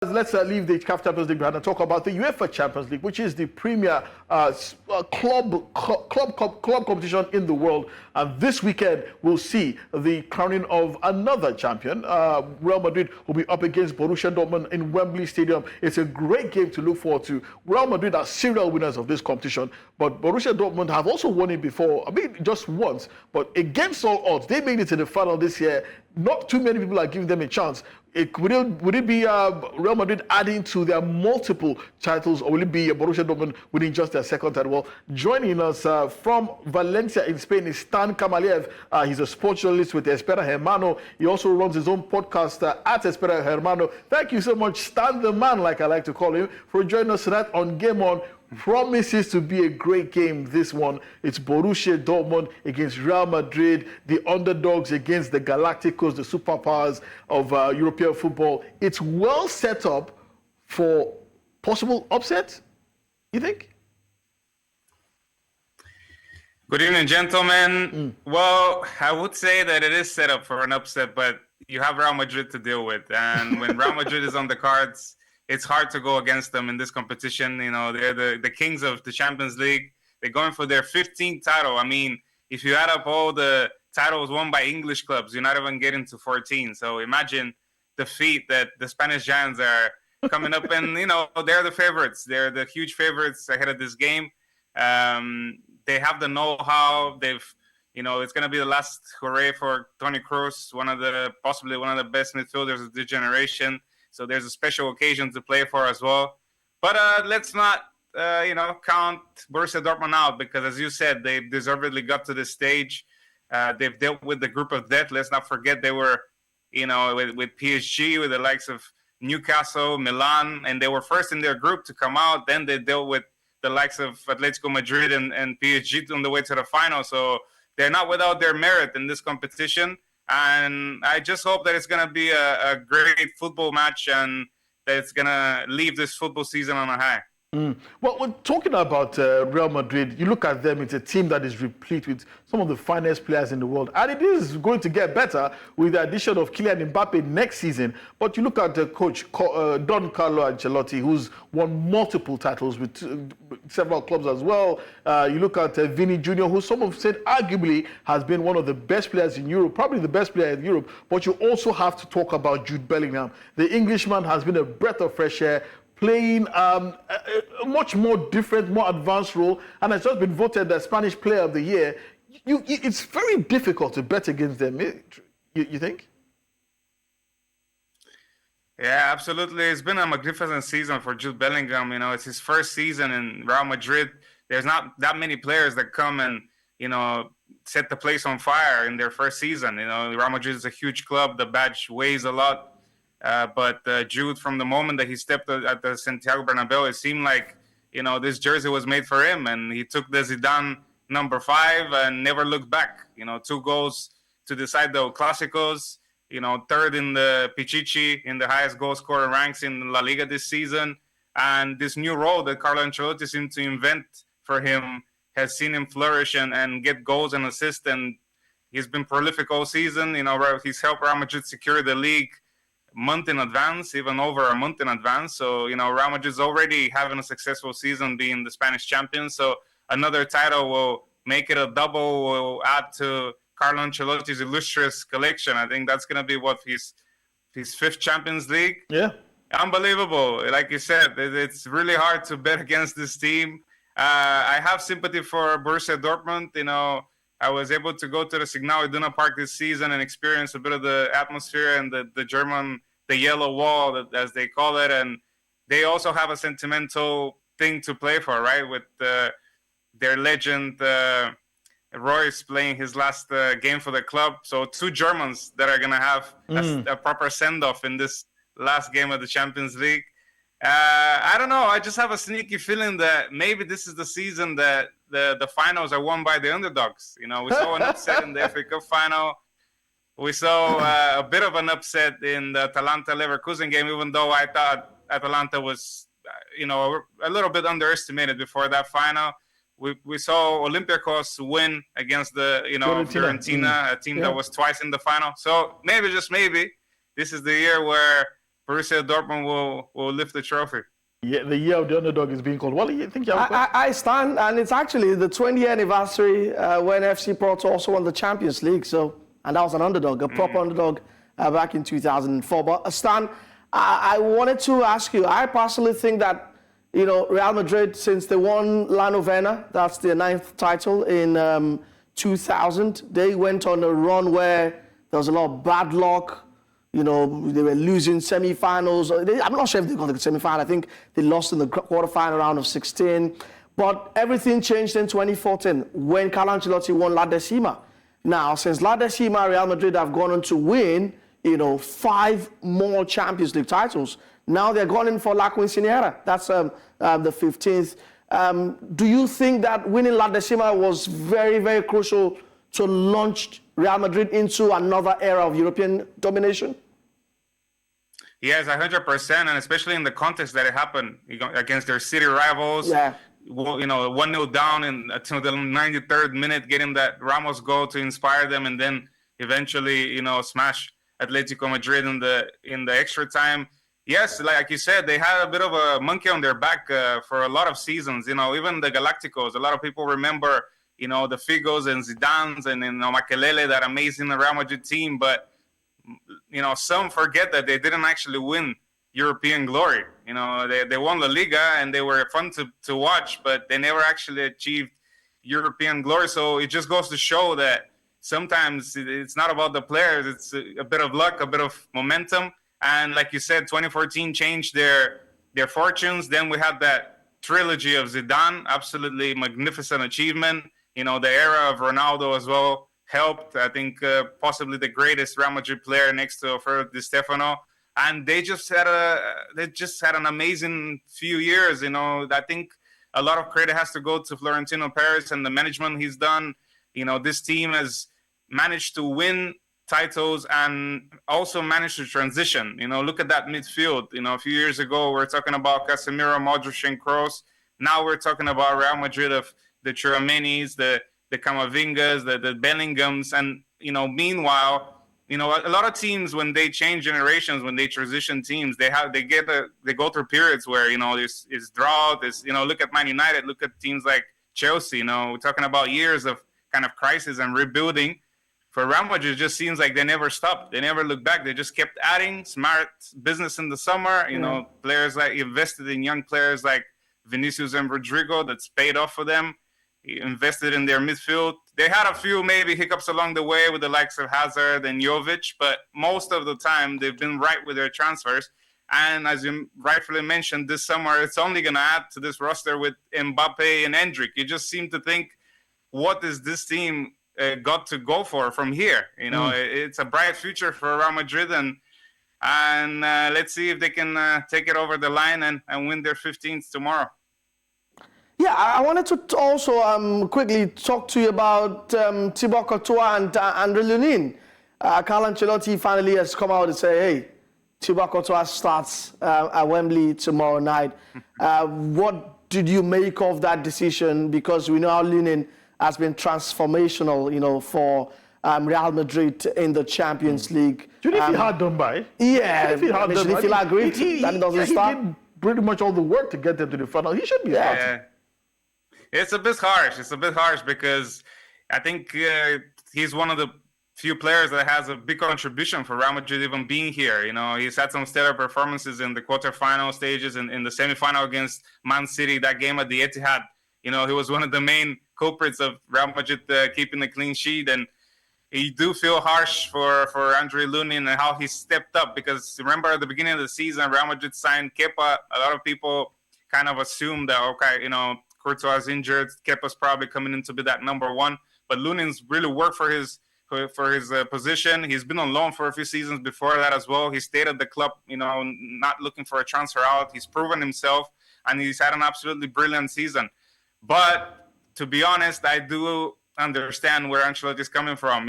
Let's leave the CAF Champions League behind and talk about the UEFA Champions League, which is the premier club competition in the world. And this weekend, we'll see the crowning of another champion. Real Madrid will be up against Borussia Dortmund in Wembley Stadium. It's a great game to look forward to. Real Madrid are serial winners of this competition, but Borussia Dortmund have also won it before. I mean, just once, but against all odds, they made it to the final this year. Not too many people are giving them a chance. Would it be Real Madrid adding to their multiple titles, or will it be Borussia Dortmund winning just their second title? Well, joining us from Valencia in Spain is Stan Kamaliev. He's a sports journalist with Espera, Hermano. He also runs his own podcast at Espera, Hermano. Thank you so much, Stan the man, like I like to call him, for joining us tonight on Game On. Promises to be a great game, this one. It's Borussia Dortmund against Real Madrid, the underdogs against the Galacticos, the superpowers of European football. It's well set up for possible upsets, you think? Good evening, gentlemen. Well, I would say that it is set up for an upset, but you have Real Madrid to deal with. And when Real Madrid is on the cards, it's hard to go against them in this competition. You know, they're the kings of the Champions League. They're going for their 15th title. I mean, if you add up all the titles won by English clubs, you're not even getting to 14. So imagine the feat that the Spanish Giants are coming up. And, you know, they're the favorites. They're the huge favorites ahead of this game. They have the know-how. You know, it's going to be the last hooray for Toni Kroos, possibly one of the best midfielders of this generation. So there's a special occasion to play for as well. But let's not, count Borussia Dortmund out, because, as you said, they deservedly got to this stage. They've dealt with the group of death. Let's not forget they were, with PSG, with the likes of Newcastle, Milan, and they were first in their group to come out. Then they dealt with the likes of Atletico Madrid and PSG on the way to the final. So they're not without their merit in this competition. And I just hope that it's going to be a great football match and that it's going to leave this football season on a high. Well, when talking about Real Madrid, you look at them, it's a team that is replete with some of the finest players in the world. And it is going to get better with the addition of Kylian Mbappe next season. But you look at the coach, Don Carlo Ancelotti, who's won multiple titles with several clubs as well. You look at Vini Jr., who some have said arguably has been one of the best players in Europe, probably the best player in Europe. But you also have to talk about Jude Bellingham. The Englishman has been a breath of fresh air, playing a much more different, more advanced role, and has just been voted the Spanish Player of the Year. It's very difficult to bet against them, you think? Yeah, absolutely. It's been a magnificent season for Jude Bellingham. You know, it's his first season in Real Madrid. There's not that many players that come and, set the place on fire in their first season. You know, Real Madrid is a huge club. The badge weighs a lot. But Jude, from the moment that he stepped at the Santiago Bernabeu, it seemed like, this jersey was made for him. And he took the Zidane number 5 and never looked back. 2 goals to decide the Clásicos, third in the Pichichi, in the highest goal scorer ranks in La Liga this season. And this new role that Carlo Ancelotti seemed to invent for him has seen him flourish and get goals and assists. And he's been prolific all season. He's helped Real Madrid secure the league month in advance, even over a month in advance. So, Real Madrid's already having a successful season being the Spanish champions. So another title will make it a double, will add to Carlo Ancelotti's illustrious collection. I think that's going to be his 5th Champions League. Yeah. Unbelievable. Like you said, it's really hard to bet against this team. I have sympathy for Borussia Dortmund. I was able to go to the Signal Iduna Park this season and experience a bit of the atmosphere and the German, the yellow wall, as they call it. And they also have a sentimental thing to play for, right? With their legend, Royce, playing his last game for the club. So 2 Germans that are going to have a proper send-off in this last game of the Champions League. I don't know. I just have a sneaky feeling that maybe this is the season that the finals are won by the underdogs. We saw an upset in the FA Cup final. We saw a bit of an upset in the Atalanta-Leverkusen game, even though I thought Atalanta was, a little bit underestimated before that final. We saw Olympiacos win against the, Fiorentina, a team that was twice in the final. So maybe, just maybe, this is the year where Borussia Dortmund will lift the trophy. Yeah, the year of the underdog is being called. What do you think? I stand, and it's actually the 20th anniversary when FC Porto also won the Champions League. So, and that was an underdog, a proper underdog back in 2004. But Stan, I wanted to ask you. I personally think that Real Madrid, since they won La Novena, that's their 9th title in 2000, they went on a run where there was a lot of bad luck. They were losing semi-finals. I'm not sure if they got the semi-final. I think they lost in the quarter-final round of 16. But everything changed in 2014 when Carlo Ancelotti won La Decima. Now, since La Decima, Real Madrid have gone on to win, 5 more Champions League titles. Now they're going in for La Quinceañera. That's the 15th. Do you think that winning La Decima was very, very crucial to launch Real Madrid into another era of European domination? Yes, 100%, and especially in the context that it happened against their city rivals. Yeah. 1-0 down until the 93rd minute, getting that Ramos goal to inspire them, and then eventually, smash Atletico Madrid in the extra time. Yes, like you said, they had a bit of a monkey on their back for a lot of seasons. Even the Galacticos. A lot of people remember the Figos and Zidanes and Makelele, that amazing Real Madrid team. But, some forget that they didn't actually win European glory. They won La Liga and they were fun to watch, but they never actually achieved European glory. So it just goes to show that sometimes it's not about the players. It's a bit of luck, a bit of momentum. And like you said, 2014 changed their fortunes. Then we had that trilogy of Zidane, absolutely magnificent achievement. The era of Ronaldo as well helped. I think possibly the greatest Real Madrid player next to Alfredo Di Stefano. And they just had an amazing few years. I think a lot of credit has to go to Florentino Perez and the management he's done. This team has managed to win titles and also managed to transition. Look at that midfield. A few years ago, we were talking about Casemiro, Modric, and Kroos. Now we're talking about Real Madrid of the Chouameni's, the Camavingas, the Bellinghams. And, meanwhile, a lot of teams, when they change generations, when they transition teams, they go through periods where, there's drought. Look at Man United, look at teams like Chelsea. We're talking about years of kind of crisis and rebuilding. For Real Madrid, it just seems like they never stopped. They never looked back. They just kept adding smart business in the summer. Players like invested in young players like Vinicius and Rodrigo. That's paid off for them. Invested in their midfield. They had a few maybe hiccups along the way with the likes of Hazard and Jovic, but most of the time they've been right with their transfers. And as you rightfully mentioned, this summer it's only going to add to this roster with Mbappe and Endrick. You just seem to think, what is this team got to go for from here? It's a bright future for Real Madrid, and let's see if they can take it over the line and win their 15th tomorrow. Yeah, I wanted to also quickly talk to you about Thibaut Courtois and Andre Lunin. Carlo Ancelotti finally has come out and said, hey, Thibaut Courtois starts at Wembley tomorrow night. What did you make of that decision? Because we know how Lunin has been transformational, for Real Madrid in the Champions League. Do you think he had done by? Yeah, if he had done if he agreed that he doesn't start. He did pretty much all the work to get them to the final. He should be starting. It's a bit harsh. It's a bit harsh because I think he's one of the few players that has a big contribution for Real Madrid even being here. He's had some stellar performances in the quarterfinal stages and in the semifinal against Man City. That game at the Etihad, he was one of the main culprits of Real Madrid keeping the clean sheet. And you do feel harsh for Andre Lunin and how he stepped up, because remember at the beginning of the season, Real Madrid signed Kepa. A lot of people kind of assumed that, okay, Courtois is injured, Kepa's probably coming in to be that number one. But Lunin's really worked for his position. He's been on loan for a few seasons before that as well. He stayed at the club, not looking for a transfer out. He's proven himself, and he's had an absolutely brilliant season. But to be honest, I do understand where Ancelotti is coming from.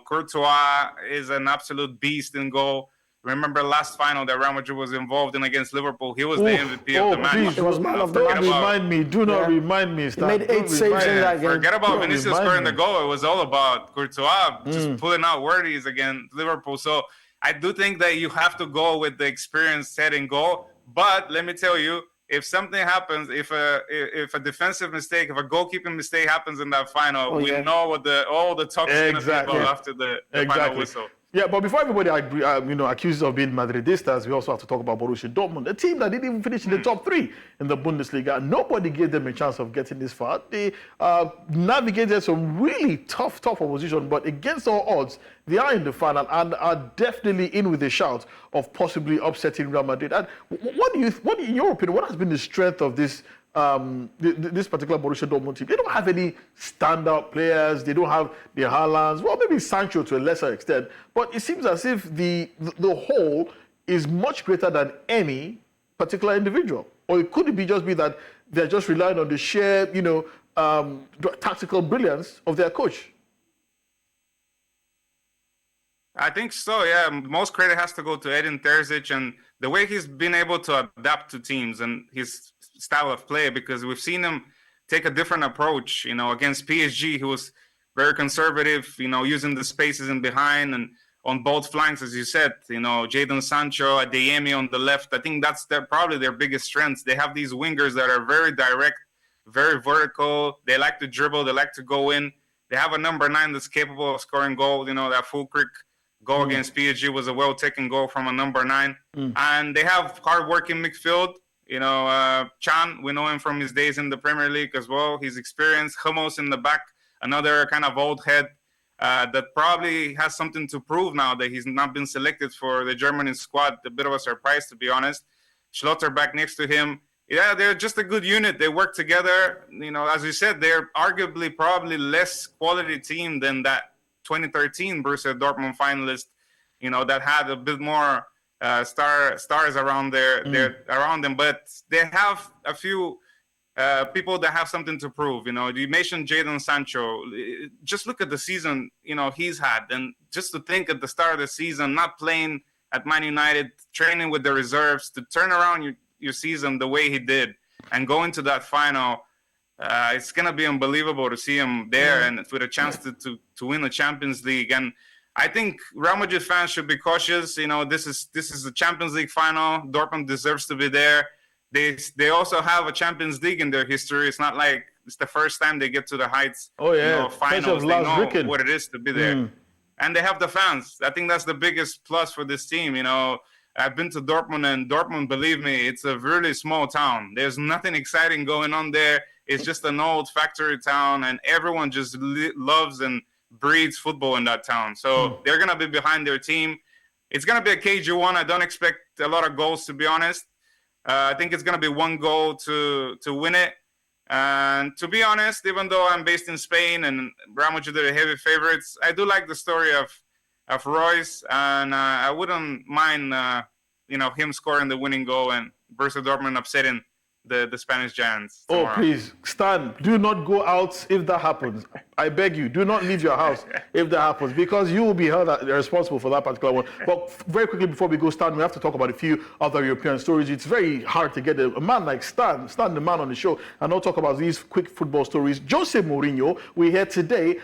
Courtois is an absolute beast in goal. Remember last final that Real Madrid was involved in against Liverpool? He was the MVP of the match. Please, he was man of the match. Remind me. Do not remind me. He made 8 saves in that game. Forget about Vinicius scoring the goal. It was all about Courtois just pulling out wordies against Liverpool. So I do think that you have to go with the experience setting goal. But let me tell you, if something happens, if a defensive mistake, if a goalkeeping mistake happens in that final, we know what all the talk is going to be about after the final whistle. Yeah, but before everybody accuses of being Madridistas, we also have to talk about Borussia Dortmund, a team that didn't even finish in the top 3 in the Bundesliga. Nobody gave them a chance of getting this far. They navigated some really tough opposition, but against all odds, they are in the final and are definitely in with a shout of possibly upsetting Real Madrid. And what in your opinion, what has been the strength of this this particular Borussia Dortmund team? They don't have any standout players. They don't have the Haalands. Well, maybe Sancho to a lesser extent. But it seems as if the whole is much greater than any particular individual. Or it could be that they're just relying on the sheer, tactical brilliance of their coach. I think so, yeah. Most credit has to go to Edin Terzic and the way he's been able to adapt to teams and his style of play, because we've seen him take a different approach, against PSG. He was very conservative, using the spaces in behind and on both flanks, as you said, Jadon Sancho, Adeyemi on the left. I think that's probably their biggest strengths. They have these wingers that are very direct, very vertical. They like to dribble. They like to go in. They have a number 9 that's capable of scoring goals. That Fulkirk goal against PSG was a well-taken goal from a number 9. And they have hard-working midfield. Chan, we know him from his days in the Premier League as well. He's experienced. Hummels in the back, another kind of old head that probably has something to prove now that he's not been selected for the Germany squad. A bit of a surprise, to be honest. Schlotterbeck next to him. Yeah, they're just a good unit. They work together. As you said, they're arguably probably less quality team than that 2013 Borussia Dortmund finalist, that had a bit more stars around around them, but they have a few people that have something to prove. You mentioned Jadon Sancho. Just look at the season, he's had, and just to think at the start of the season, not playing at Man United, training with the reserves, to turn around your season the way he did and go into that final. It's going to be unbelievable to see him there and with a chance to win the Champions League. And I think Real Madrid fans should be cautious. This is the Champions League final. Dortmund deserves to be there. They also have a Champions League in their history. It's not like it's the first time they get to the heights. Oh, yeah. Finals. They know what it is to be there. And they have the fans. I think that's the biggest plus for this team. I've been to Dortmund, and Dortmund, believe me, it's a really small town. There's nothing exciting going on there. It's just an old factory town, and everyone just loves and breeds football in that town. So they're going to be behind their team. It's going to be a cagey one. I don't expect a lot of goals, to be honest. I think it's going to be 1 goal to win it. And to be honest, even though I'm based in Spain and Real Madrid are heavy favorites, I do like the story of Royce, and I wouldn't mind him scoring the winning goal and Borussia Dortmund upsetting the Spanish giants tomorrow. Oh, please, Stan, do not go out if that happens. I beg you, do not leave your house if that happens, because you will be held responsible for that particular one. But very quickly before we go, Stan, we have to talk about a few other European stories. It's very hard to get a man like Stan, the man on the show, and not talk about these quick football stories. Jose Mourinho, we heard today,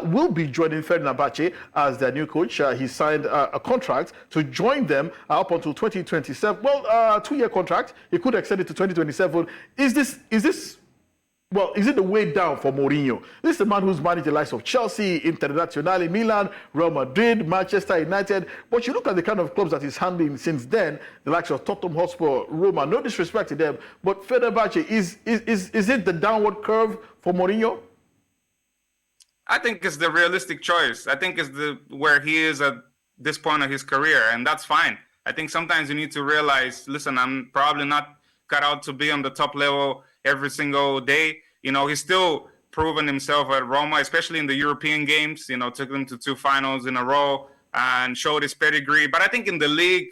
will be joining Fenerbahce as their new coach. He signed a contract to join them up until 2027. Well, 2-year contract. He could extend it to 2027. Is it the way down for Mourinho? This is the man who's managed the likes of Chelsea, Internazionale, Milan, Real Madrid, Manchester United. But you look at the kind of clubs that he's handling since then, the likes of Tottenham Hotspur, Roma. No disrespect to them, but Fenerbahce, is it the downward curve for Mourinho? I think it's the realistic choice. I think it's where he is at this point of his career, and that's fine. I think sometimes you need to realize, listen, I'm probably not cut out to be on the top level every single day. He's still proven himself at Roma, especially in the European games. Took them to 2 finals in a row and showed his pedigree. But I think in the league,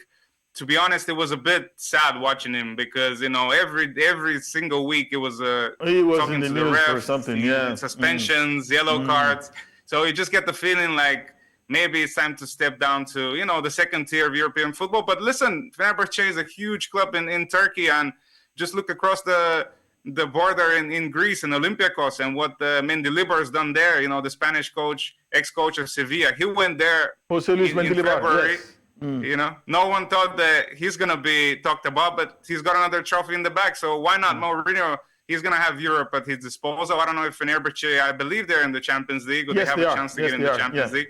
to be honest, it was a bit sad watching him because, every single week it was he was talking in the to the news refs, for something, yeah. Suspensions, yellow cards. So you just get the feeling like maybe it's time to step down to, the second tier of European football. But listen, Fenerbahce is a huge club in Turkey, and just look across the border in Greece and Olympiacos and what Mendilibar has done there. The Spanish coach, ex-coach of Sevilla. He went there in February. Yes. You know, no one thought that he's going to be talked about, but he's got another trophy in the bag. So why not Mourinho? He's going to have Europe at his disposal. I don't know if Fenerbahce, I believe they're in the Champions League, or Yes, they have they a are. chance to Yes, get in they the are. Champions Yeah. League.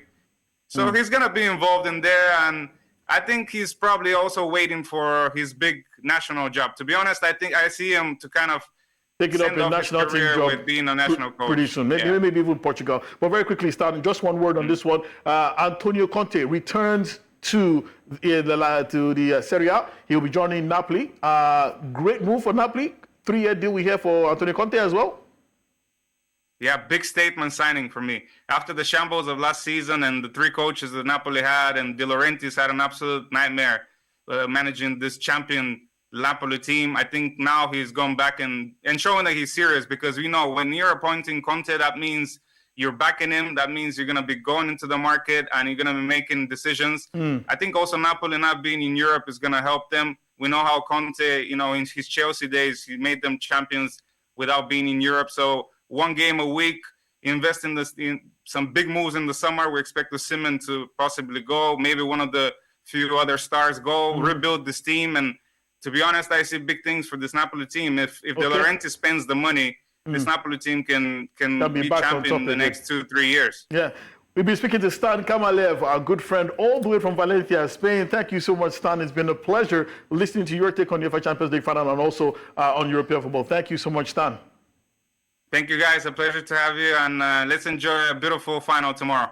So he's going to be involved in there. And I think he's probably also waiting for his big national job. To be honest, I think I see him to kind of Pick it up send in off his national team career job with being a national coach. pretty soon. Maybe even Portugal. But very quickly, starting just one word on this one. Antonio Conte returns to the Serie A. He'll be joining Napoli. Great move for Napoli. 3-year deal we have for Antonio Conte as well. Yeah, big statement signing for me. After the shambles of last season and the three coaches that Napoli had, and De Laurentiis had an absolute nightmare managing this champion Napoli team, I think now he's gone back and showing that he's serious, because we know when you're appointing Conte, that means you're backing him. That means you're going to be going into the market and you're going to be making decisions. I think also Napoli not being in Europe is going to help them. We know how Conte, you know, in his Chelsea days, he made them champions without being in Europe. So one game a week, invest in some big moves in the summer. We expect Osimhen to possibly go, maybe one of the few other stars go, rebuild this team. And to be honest, I see big things for this Napoli team. If De Laurentiis spends the money, this Napoli team can be champion in the next 2-3 years. Yeah. We've been speaking to Stan Kamaliev, our good friend, all the way from Valencia, Spain. Thank you so much, Stan. It's been a pleasure listening to your take on the UEFA Champions League Final and also on European football. Thank you so much, Stan. Thank you, guys. A pleasure to have you. And let's enjoy a beautiful final tomorrow.